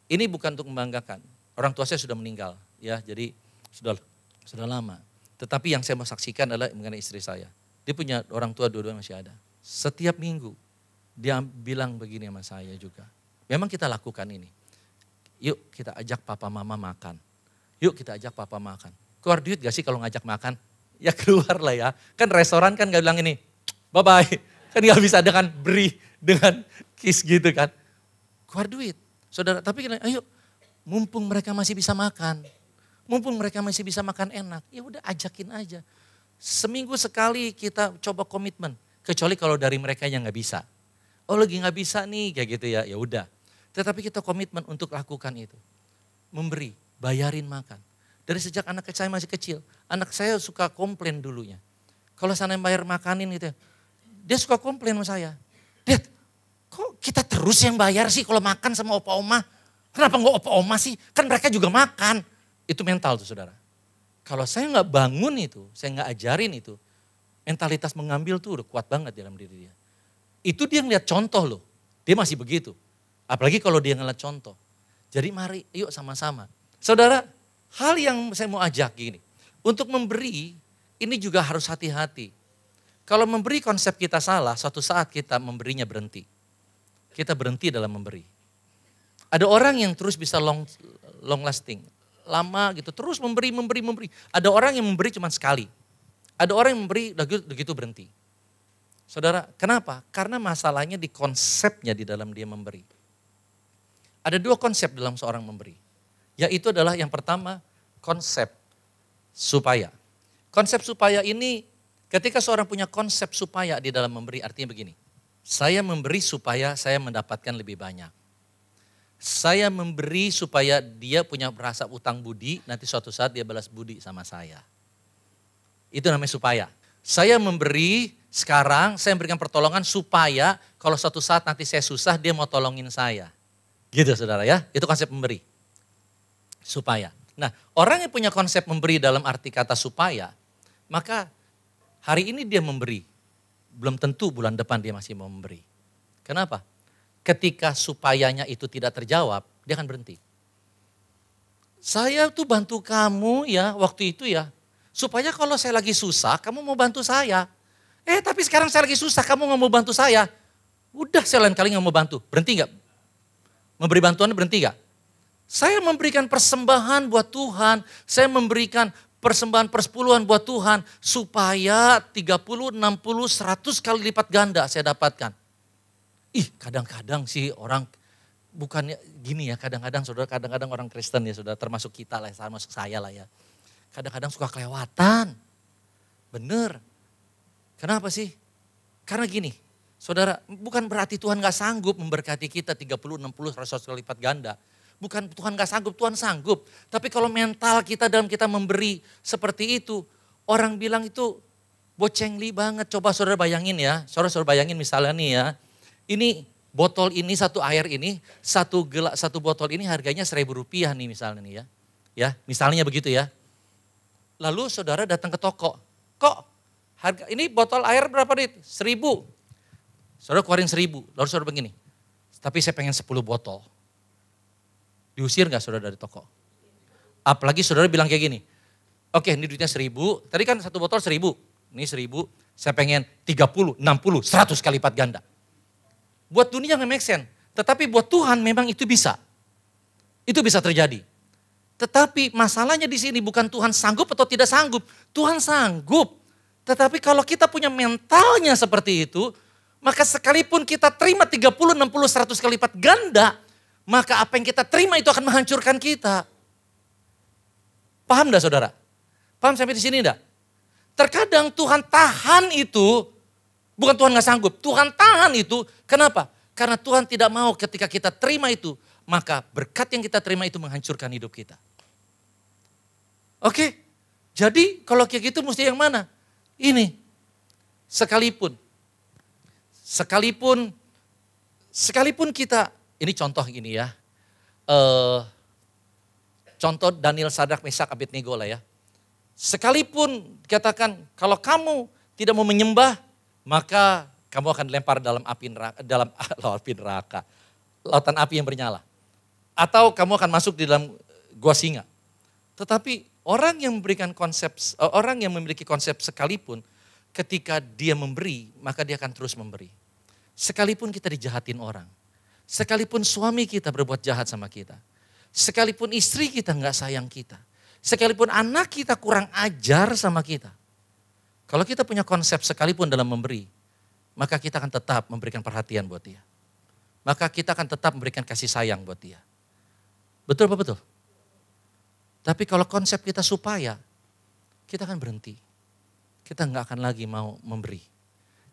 ini bukan untuk membanggakan. Orang tua saya sudah meninggal, ya. Jadi sudah lama. Tetapi yang saya mau saksikan adalah mengenai istri saya. Dia punya orang tua, dua-dua masih ada. Setiap minggu dia bilang begini sama saya juga. Memang kita lakukan ini. Yuk kita ajak papa mama makan. Yuk kita ajak papa makan. Keluar duit gak sih kalau ngajak makan? Ya keluar lah ya. Kan restoran kan gak bilang ini, bye bye. Kan gak bisa dengan beri, dengan kiss gitu kan. Keluar duit. Saudara, tapi ayo mumpung mereka masih bisa makan. Mumpung mereka masih bisa makan enak. Ya udah ajakin aja. Seminggu sekali kita coba komitmen. Kecuali kalau dari mereka yang gak bisa. Oh lagi gak bisa nih kayak gitu ya, ya udah. Tetapi kita komitmen untuk lakukan itu. Memberi, bayarin makan. Dari sejak anak saya masih kecil, anak saya suka komplain dulunya. Kalau sana yang bayar makanin gitu, dia suka komplain sama saya. Dad, kok kita terus yang bayar sih kalau makan sama opa oma? Kenapa nggak opa oma sih? Kan mereka juga makan. Itu mental tuh saudara. Kalau saya nggak bangun itu, saya nggak ajarin itu, mentalitas mengambil tuh udah kuat banget dalam diri dia. Itu dia ngeliat contoh loh, dia masih begitu. Apalagi kalau dia ngeliat contoh. Jadi mari yuk sama-sama. Saudara, hal yang saya mau ajak gini. Untuk memberi, ini juga harus hati-hati. Kalau memberi konsep kita salah, suatu saat kita memberinya berhenti. Kita berhenti dalam memberi. Ada orang yang terus bisa long lasting. Lama gitu, terus memberi. Ada orang yang memberi cuma sekali. Ada orang yang memberi, udah gitu berhenti. Saudara, kenapa? Karena masalahnya di konsepnya di dalam dia memberi. Ada dua konsep dalam seorang memberi. Yaitu adalah yang pertama, konsep supaya. Konsep supaya ini ketika seorang punya konsep supaya di dalam memberi artinya begini. Saya memberi supaya saya mendapatkan lebih banyak. Saya memberi supaya dia punya rasa utang budi, nanti suatu saat dia balas budi sama saya. Itu namanya supaya. Saya memberi sekarang, saya memberikan pertolongan supaya kalau suatu saat nanti saya susah dia mau tolongin saya. Gitu saudara ya, itu konsep memberi. Supaya. Nah, orang yang punya konsep memberi dalam arti kata supaya, maka hari ini dia memberi. Belum tentu bulan depan dia masih mau memberi. Kenapa? Ketika supayanya itu tidak terjawab, dia akan berhenti. Saya tuh bantu kamu ya waktu itu ya, supaya kalau saya lagi susah, kamu mau bantu saya. Tapi sekarang saya lagi susah, kamu nggak mau bantu saya. Udah saya lain kali nggak mau bantu, berhenti nggak? Memberi bantuan berhenti nggak? Saya memberikan persembahan buat Tuhan, saya memberikan persembahan persepuluhan buat Tuhan supaya 30, 60, 100 kali lipat ganda saya dapatkan. Kadang-kadang sih orang bukannya gini ya, kadang-kadang saudara, kadang-kadang orang Kristen ya saudara, termasuk kita lah, termasuk saya lah ya. Kadang-kadang suka kelewatan. Bener. Kenapa sih? Karena gini, saudara, bukan berarti Tuhan gak sanggup memberkati kita 30, 60, 100 kali lipat ganda. Bukan Tuhan gak sanggup, Tuhan sanggup. Tapi kalau mental kita dalam kita memberi seperti itu, orang bilang itu bocengli banget. Coba saudara bayangin ya, saudara bayangin misalnya nih ya, ini botol ini, satu air ini, satu botol ini harganya Rp1.000 nih misalnya nih ya. Ya, misalnya begitu ya. Lalu saudara datang ke toko, kok harga ini botol air berapa nih? 1.000. Saudara keluarin 1.000, lalu saudara begini, tapi saya pengen 10 botol. Diusir gak saudara dari toko? Apalagi saudara bilang kayak gini, oke ini duitnya 1.000, tadi kan satu botol 1.000, ini 1.000, saya pengen 30, 60, 100 kali lipat ganda. Buat dunia gak make sense, tetapi buat Tuhan memang itu bisa. Itu bisa terjadi. Tetapi masalahnya di sini bukan Tuhan sanggup atau tidak sanggup, Tuhan sanggup. Tetapi kalau kita punya mentalnya seperti itu, maka sekalipun kita terima 30, 60, 100 kali lipat ganda, maka apa yang kita terima itu akan menghancurkan kita. Paham enggak saudara? Paham sampai di sini enggak? Terkadang Tuhan tahan itu, bukan Tuhan gak sanggup, Tuhan tahan itu. Kenapa? Karena Tuhan tidak mau ketika kita terima itu, maka berkat yang kita terima itu menghancurkan hidup kita. Oke, jadi kalau kayak gitu mesti yang mana? Ini, sekalipun kita, ini contoh gini ya, contoh Daniel, Sadrak, Mesak, Abednego lah ya. Sekalipun katakan kalau kamu tidak mau menyembah, maka kamu akan dilempar dalam api neraka, lautan api yang bernyala. Atau kamu akan masuk di dalam gua singa. Tetapi orang yang memiliki konsep sekalipun, ketika dia memberi, maka dia akan terus memberi. Sekalipun kita dijahatin orang, sekalipun suami kita berbuat jahat sama kita, sekalipun istri kita nggak sayang kita, sekalipun anak kita kurang ajar sama kita. Kalau kita punya konsep sekalipun dalam memberi, maka kita akan tetap memberikan perhatian buat dia. Maka kita akan tetap memberikan kasih sayang buat dia. Betul apa betul? Tapi kalau konsep kita supaya, kita akan berhenti. Kita nggak akan lagi mau memberi.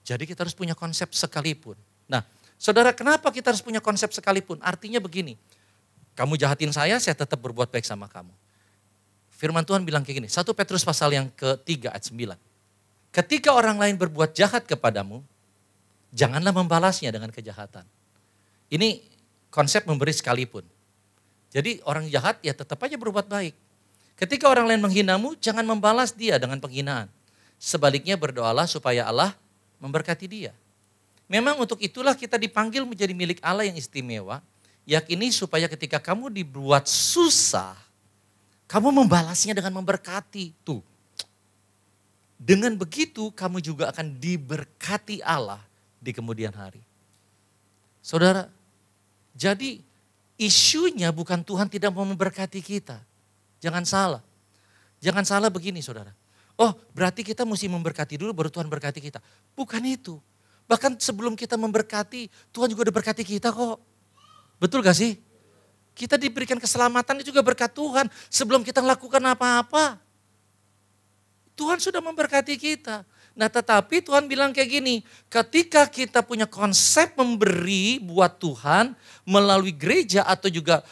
Jadi kita harus punya konsep sekalipun. Nah, saudara, kenapa kita harus punya konsep sekalipun? Artinya begini, kamu jahatin saya tetap berbuat baik sama kamu. Firman Tuhan bilang kayak gini, 1 Petrus pasal yang ke-3 ayat 9. Ketika orang lain berbuat jahat kepadamu, janganlah membalasnya dengan kejahatan. Ini konsep memberi sekalipun. Jadi orang jahat ya tetap aja berbuat baik. Ketika orang lain menghinamu, jangan membalas dia dengan penghinaan. Sebaliknya berdoalah supaya Allah memberkati dia. Memang untuk itulah kita dipanggil menjadi milik Allah yang istimewa. Yakini supaya ketika kamu dibuat susah, kamu membalasnya dengan memberkati. Tuh. Dengan begitu kamu juga akan diberkati Allah di kemudian hari. Saudara, jadi isunya bukan Tuhan tidak mau memberkati kita. Jangan salah. Jangan salah begini saudara. Oh berarti kita mesti memberkati dulu baru Tuhan berkati kita. Bukan itu. Bahkan sebelum kita memberkati, Tuhan juga udah berkati kita kok. Betul gak sih? Kita diberikan keselamatan itu juga berkat Tuhan. Sebelum kita melakukan apa-apa, Tuhan sudah memberkati kita. Nah tetapi Tuhan bilang kayak gini, ketika kita punya konsep memberi buat Tuhan melalui gereja atau juga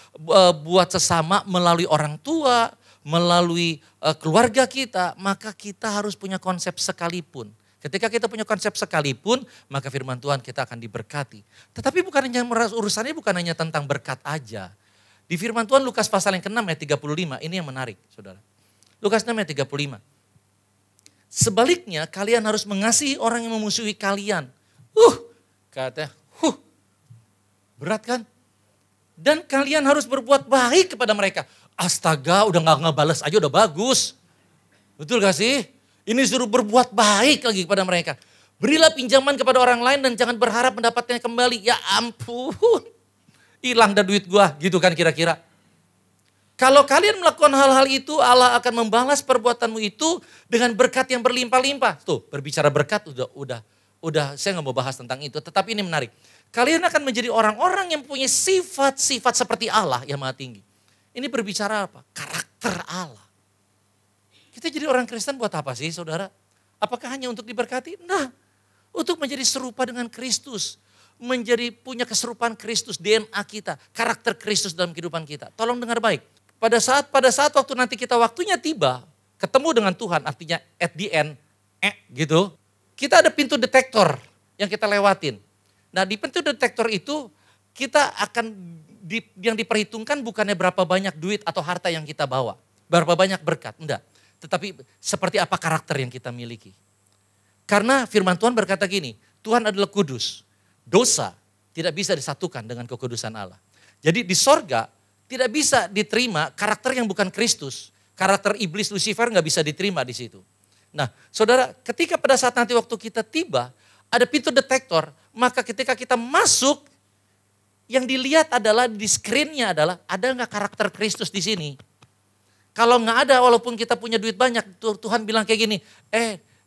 buat sesama melalui orang tua, melalui keluarga kita, maka kita harus punya konsep sekalipun. Ketika kita punya konsep sekalipun, maka firman Tuhan kita akan diberkati. Tetapi urusannya bukan hanya tentang berkat aja. Di firman Tuhan Lukas pasal yang ke-6 ayat 35, ini yang menarik saudara. Lukas 6 ayat 35. Sebaliknya kalian harus mengasihi orang yang memusuhi kalian. Katanya, berat kan? Dan kalian harus berbuat baik kepada mereka. Astaga, udah gak ngebales aja udah bagus. Betul gak sih? Ini suruh berbuat baik lagi kepada mereka. Berilah pinjaman kepada orang lain dan jangan berharap mendapatnya kembali. Ya ampun, hilang dah duit gua, gitu kan kira-kira. Kalau kalian melakukan hal-hal itu, Allah akan membalas perbuatanmu itu dengan berkat yang berlimpah-limpah. Tuh, berbicara berkat udah saya nggak mau bahas tentang itu. Tetapi ini menarik. Kalian akan menjadi orang-orang yang punya sifat-sifat seperti Allah yang maha tinggi. Ini berbicara apa? Karakter Allah. Kita jadi orang Kristen buat apa sih saudara? Apakah hanya untuk diberkati? Nah, untuk menjadi serupa dengan Kristus. Menjadi punya keserupaan Kristus, DNA kita, karakter Kristus dalam kehidupan kita. Tolong dengar baik. Pada saat waktu nanti kita waktunya tiba, ketemu dengan Tuhan, artinya at the end, gitu. Kita ada pintu detektor yang kita lewatin. Nah di pintu detektor itu kita akan, yang diperhitungkan bukannya berapa banyak duit atau harta yang kita bawa. Berapa banyak berkat, enggak. Tetapi seperti apa karakter yang kita miliki. Karena firman Tuhan berkata gini, Tuhan adalah kudus. Dosa tidak bisa disatukan dengan kekudusan Allah. Jadi di sorga tidak bisa diterima karakter yang bukan Kristus. Karakter iblis Lucifer nggak bisa diterima di situ. Nah saudara, ketika pada saat nanti waktu kita tiba, ada pintu detektor, maka ketika kita masuk, yang dilihat adalah di screen-nya adalah ada nggak karakter Kristus di sini. Kalau nggak ada, walaupun kita punya duit banyak, Tuhan bilang kayak gini,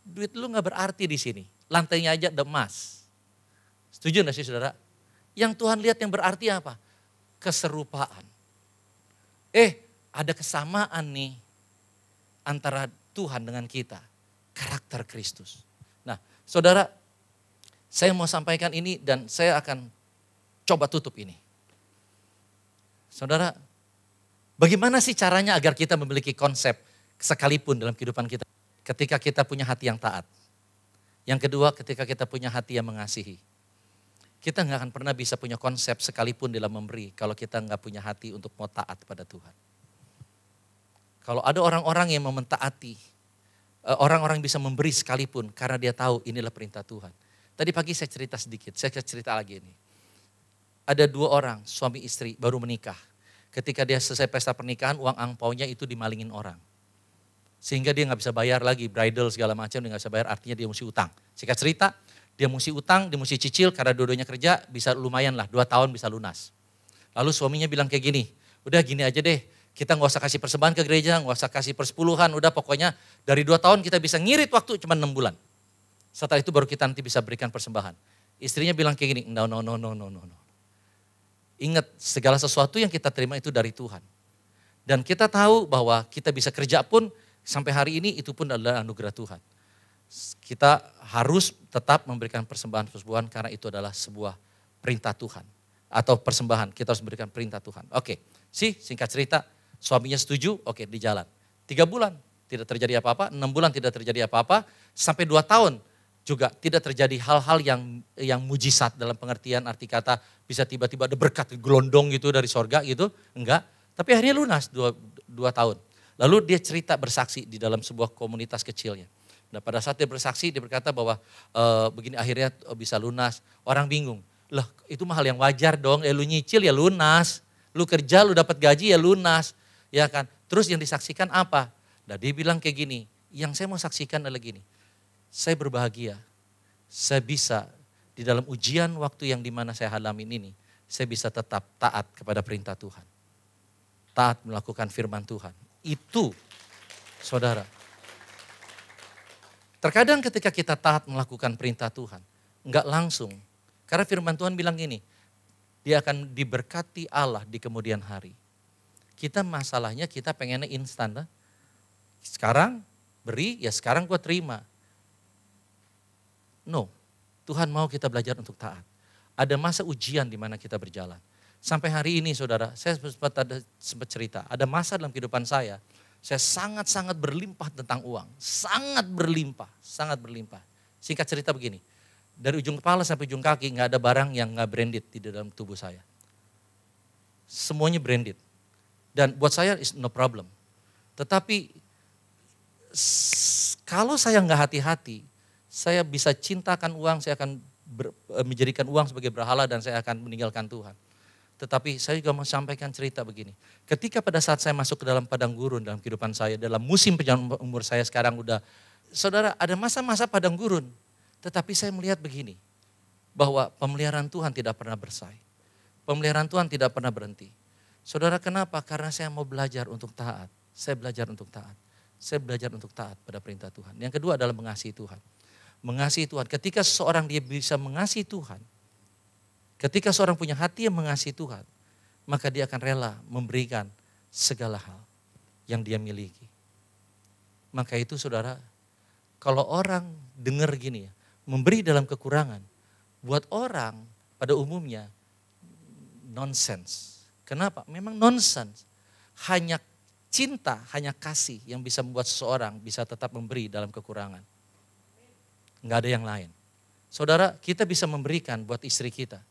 duit lu nggak berarti di sini, lantainya aja emas. Setuju nggak sih saudara? Yang Tuhan lihat yang berarti apa? Keserupaan. Ada kesamaan nih antara Tuhan dengan kita, karakter Kristus. Nah saudara, saya mau sampaikan ini dan saya akan coba tutup ini. Saudara, bagaimana sih caranya agar kita memiliki konsep sekalipun dalam kehidupan kita? Ketika kita punya hati yang taat. Yang kedua, ketika kita punya hati yang mengasihi. Kita nggak akan pernah bisa punya konsep sekalipun dalam memberi kalau kita nggak punya hati untuk mau taat pada Tuhan. Kalau ada orang-orang yang mau mentaati, orang-orang bisa memberi sekalipun karena dia tahu inilah perintah Tuhan. Tadi pagi saya cerita sedikit, saya cerita lagi ini. Ada 2 orang, suami istri baru menikah. Ketika dia selesai pesta pernikahan, uang angpaunya itu dimalingin orang. Sehingga dia nggak bisa bayar lagi, bridal segala macam, dia nggak bisa bayar, artinya dia mesti utang. Singkat cerita, dia mesti utang, dia mesti cicil, karena dua-duanya kerja, bisa lumayan lah, 2 tahun bisa lunas. Lalu suaminya bilang kayak gini, udah gini aja deh, kita nggak usah kasih persembahan ke gereja, nggak usah kasih persepuluhan, udah pokoknya dari 2 tahun kita bisa ngirit waktu cuma 6 bulan. Setelah itu baru kita nanti bisa berikan persembahan. Istrinya bilang kayak gini, no. Ingat, segala sesuatu yang kita terima itu dari Tuhan. Dan kita tahu bahwa kita bisa kerja pun sampai hari ini itu pun adalah anugerah Tuhan. Kita harus tetap memberikan persembahan karena itu adalah sebuah perintah Tuhan. Atau persembahan, kita harus memberikan perintah Tuhan. Oke, singkat cerita, suaminya setuju, oke di jalan. 3 bulan tidak terjadi apa-apa, 6 bulan tidak terjadi apa-apa, sampai 2 tahun. Juga tidak terjadi hal-hal yang mujizat dalam pengertian arti kata bisa tiba-tiba ada berkat gelondong gitu dari sorga gitu, enggak. Tapi akhirnya lunas 2 tahun. Lalu dia cerita bersaksi di dalam sebuah komunitas kecilnya. Nah pada saat dia bersaksi dia berkata bahwa begini akhirnya bisa lunas. Orang bingung, lah itu mah hal yang wajar dong, lu nyicil ya lunas. Lu kerja lu dapat gaji ya lunas. Ya kan, terus yang disaksikan apa? Nah dia bilang kayak gini, yang saya mau saksikan adalah gini. Saya berbahagia, saya bisa di dalam ujian waktu yang dimana saya hadamin ini, saya bisa tetap taat kepada perintah Tuhan. Taat melakukan firman Tuhan. Itu, saudara. Terkadang ketika kita taat melakukan perintah Tuhan, enggak langsung. Karena firman Tuhan bilang gini, dia akan diberkati Allah di kemudian hari. Kita masalahnya kita pengennya instan. Sekarang beri, ya sekarang gue terima. No, Tuhan mau kita belajar untuk taat. Ada masa ujian di mana kita berjalan. Sampai hari ini saudara, saya sempat cerita, ada masa dalam kehidupan saya sangat-sangat berlimpah tentang uang. Sangat berlimpah. Singkat cerita begini, dari ujung kepala sampai ujung kaki nggak ada barang yang nggak branded di dalam tubuh saya. Semuanya branded. Dan buat saya is no problem. Tetapi kalau saya nggak hati-hati, saya bisa cintakan uang, saya akan menjadikan uang sebagai berhala dan saya akan meninggalkan Tuhan. Tetapi saya juga mau sampaikan cerita begini. Ketika pada saat saya masuk ke dalam padang gurun dalam kehidupan saya, dalam musim perjalanan umur saya sekarang udah, saudara ada masa-masa padang gurun. Tetapi saya melihat begini, bahwa pemeliharaan Tuhan tidak pernah bersaing. Pemeliharaan Tuhan tidak pernah berhenti. Saudara kenapa? Karena saya mau belajar untuk taat. Saya belajar untuk taat. Saya belajar untuk taat pada perintah Tuhan. Yang kedua adalah mengasihi Tuhan. Mengasihi Tuhan. Ketika seseorang dia bisa mengasihi Tuhan, ketika seorang punya hati yang mengasihi Tuhan, maka dia akan rela memberikan segala hal yang dia miliki. Maka itu saudara, kalau orang dengar gini ya, memberi dalam kekurangan, buat orang pada umumnya nonsense. Kenapa? Memang nonsense. Hanya cinta, hanya kasih yang bisa membuat seseorang bisa tetap memberi dalam kekurangan. Enggak ada yang lain. Saudara, kita bisa memberikan buat istri kita.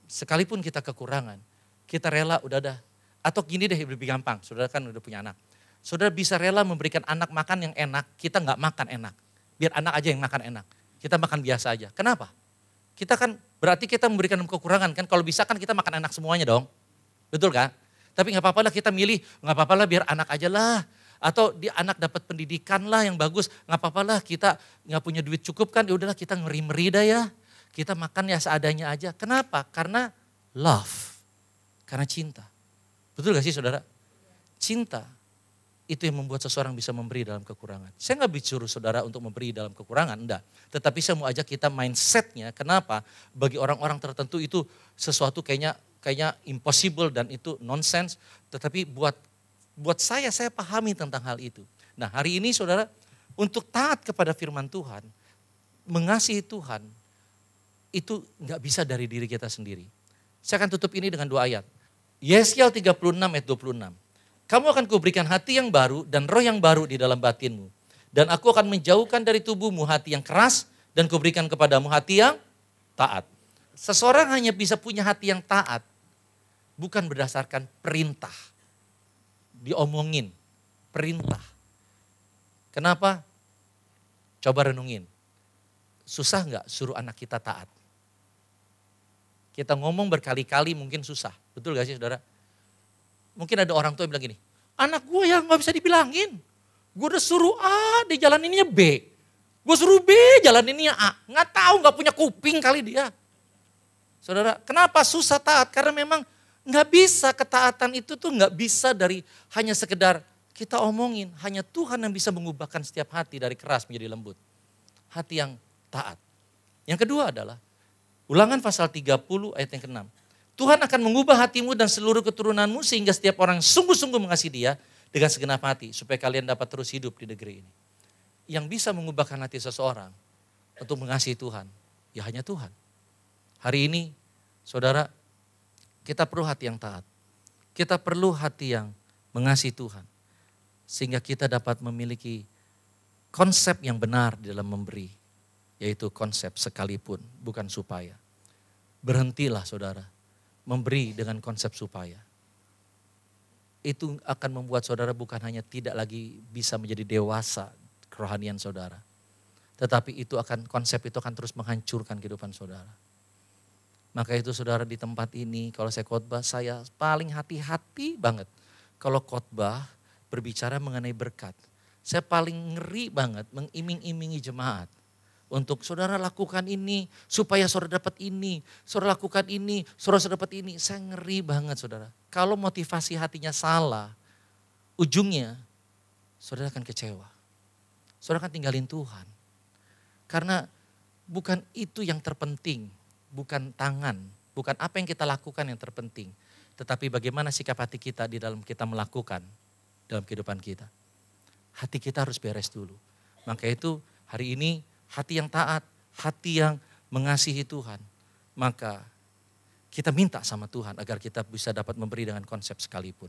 Sekalipun kita kekurangan, kita rela udah dah. Atau gini deh lebih gampang, saudara kan udah punya anak. Saudara bisa rela memberikan anak makan yang enak, kita nggak makan enak. Biar anak aja yang makan enak. Kita makan biasa aja. Kenapa? Kita kan berarti kita memberikan kekurangan kan. Kalau bisa kan kita makan enak semuanya dong. Betul kan? Tapi nggak apa-apa lah kita milih, nggak apa-apa lah biar anak aja lah. Atau dia anak dapat pendidikan lah yang bagus, nggak apa-apa lah kita nggak punya duit cukup kan, ya udahlah kita ngeri-meri dah ya. Kita makan ya seadanya aja. Kenapa? Karena love, karena cinta. Betul gak sih saudara? Cinta itu yang membuat seseorang bisa memberi dalam kekurangan. Saya nggak bicara saudara untuk memberi dalam kekurangan, enggak. Tetapi saya mau ajak kita mindsetnya, kenapa? Bagi orang-orang tertentu itu sesuatu kayaknya impossible dan itu nonsense. Tetapi buat saya pahami tentang hal itu. Nah hari ini saudara, untuk taat kepada firman Tuhan, mengasihi Tuhan, itu nggak bisa dari diri kita sendiri. Saya akan tutup ini dengan 2 ayat. Yesaya 36 ayat 26. Kamu akan kuberikan hati yang baru dan roh yang baru di dalam batinmu. Dan aku akan menjauhkan dari tubuhmu hati yang keras dan kuberikan kepadamu hati yang taat. Seseorang hanya bisa punya hati yang taat, bukan berdasarkan perintah. Diomongin, perintah. Kenapa? Coba renungin. Susah nggak suruh anak kita taat? Kita ngomong berkali-kali mungkin susah. Betul gak sih saudara? Mungkin ada orang tua yang bilang gini, anak gue yang gak bisa dibilangin. Gue udah suruh A, dia jalaninnya B. Gue suruh B, jalaninnya A. Gak tahu, gak punya kuping kali dia. Saudara, kenapa susah taat? Karena memang gak bisa, ketaatan itu tuh gak bisa dari hanya sekedar kita omongin. Hanya Tuhan yang bisa mengubahkan setiap hati dari keras menjadi lembut. Hati yang taat. Yang kedua adalah, Ulangan pasal 30 ayat yang ke-6. Tuhan akan mengubah hatimu dan seluruh keturunanmu sehingga setiap orang sungguh-sungguh mengasihi dia dengan segenap hati. Supaya kalian dapat terus hidup di negeri ini. Yang bisa mengubahkan hati seseorang untuk mengasihi Tuhan, ya hanya Tuhan. Hari ini, saudara, kita perlu hati yang taat. Kita perlu hati yang mengasihi Tuhan. Sehingga kita dapat memiliki konsep yang benar di dalam memberi. Yaitu konsep sekalipun, bukan supaya. Berhentilah saudara, memberi dengan konsep supaya. Itu akan membuat saudara bukan hanya tidak lagi bisa menjadi dewasa kerohanian saudara. Tetapi konsep itu akan terus menghancurkan kehidupan saudara. Maka itu saudara di tempat ini, kalau saya khotbah, saya paling hati-hati banget. Kalau khotbah berbicara mengenai berkat. Saya paling ngeri banget mengiming-imingi jemaat. Untuk saudara lakukan ini, supaya saudara dapat ini. Saudara lakukan ini, saudara dapat ini. Saya ngeri banget saudara. Kalau motivasi hatinya salah, ujungnya saudara akan kecewa. Saudara akan tinggalin Tuhan. Karena bukan itu yang terpenting. Bukan tangan, bukan apa yang kita lakukan yang terpenting. Tetapi bagaimana sikap hati kita di dalam kita melakukan dalam kehidupan kita. Hati kita harus beres dulu. Maka itu hari ini, hati yang taat, hati yang mengasihi Tuhan. Maka kita minta sama Tuhan agar kita bisa dapat memberi dengan konsep sekalipun.